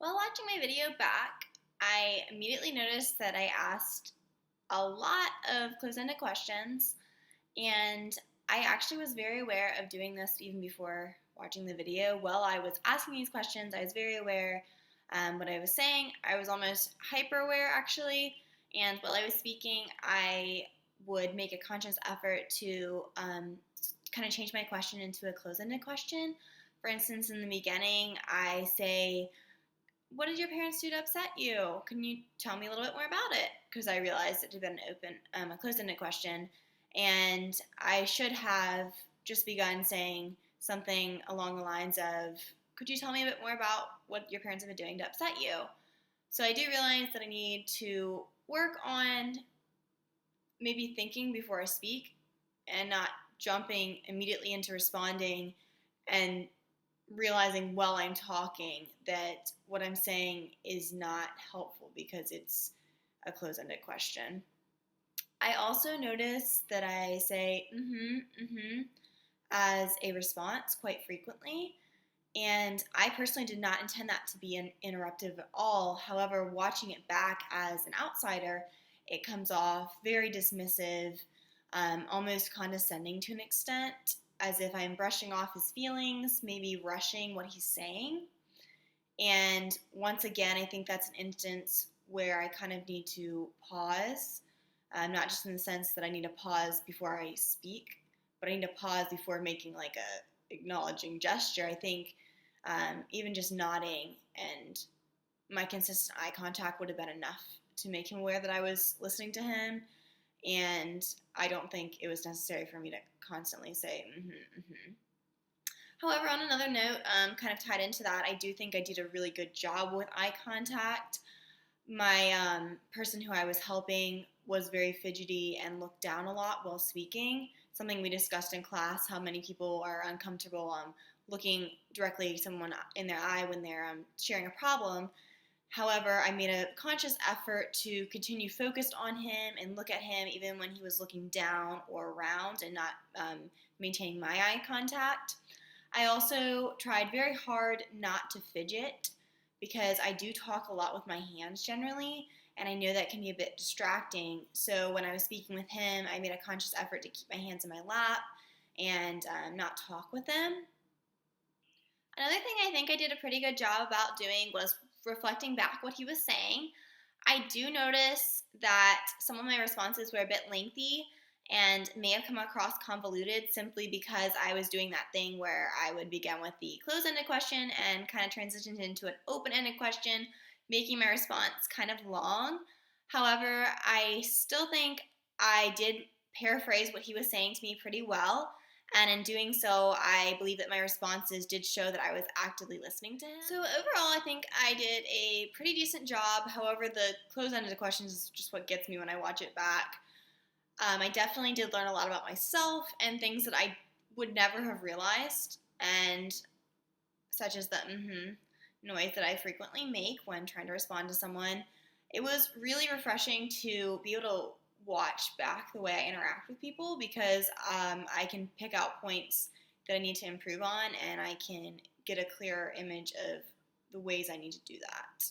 While watching my video back, I immediately noticed that I asked a lot of close-ended questions, and I actually was very aware of doing this even before watching the video. While I was asking these questions, I was very aware what I was saying. I was almost hyper aware actually, and while I was speaking, I would make a conscious effort to kind of change my question into a close-ended question. For instance, in the beginning, I say, what did your parents do to upset you? Can you tell me a little bit more about it? Because I realized it had been a closed-ended question, and I should have just begun saying something along the lines of, could you tell me a bit more about what your parents have been doing to upset you? So I do realize that I need to work on maybe thinking before I speak and not jumping immediately into responding and realizing while I'm talking that what I'm saying is not helpful because it's a close-ended question. I also notice that I say as a response quite frequently, and I personally did not intend that to be interruptive at all. However, watching it back as an outsider, it comes off very dismissive, almost condescending to an extent, as if I'm brushing off his feelings, maybe rushing what he's saying. And once again, I think that's an instance where I kind of need to pause, not just in the sense that I need to pause before I speak, but I need to pause before making like a acknowledging gesture. I think even just nodding and my consistent eye contact would have been enough to make him aware that I was listening to him. And I don't think it was necessary for me to constantly say, However, on another note, kind of tied into that, I do think I did a really good job with eye contact. My person who I was helping was very fidgety and looked down a lot while speaking. Something we discussed in class, how many people are uncomfortable looking directly someone in their eye when they're sharing a problem. However, I made a conscious effort to continue focused on him and look at him even when he was looking down or around and not maintaining my eye contact. I also tried very hard not to fidget because I do talk a lot with my hands generally, and I know that can be a bit distracting. So when I was speaking with him, I made a conscious effort to keep my hands in my lap and not talk with them. Another thing I think I did a pretty good job about doing was reflecting back what he was saying. I do notice that some of my responses were a bit lengthy and may have come across convoluted simply because I was doing that thing where I would begin with the closed-ended question and kind of transition into an open-ended question, making my response kind of long. However, I still think I did paraphrase what he was saying to me pretty well. And in doing so, I believe that my responses did show that I was actively listening to him. So overall, I think I did a pretty decent job. However, the closed-ended questions is just what gets me when I watch it back. I definitely did learn a lot about myself and things that I would never have realized, and such as the noise that I frequently make when trying to respond to someone. It was really refreshing to be able to watch back the way I interact with people because I can pick out points that I need to improve on, and I can get a clearer image of the ways I need to do that.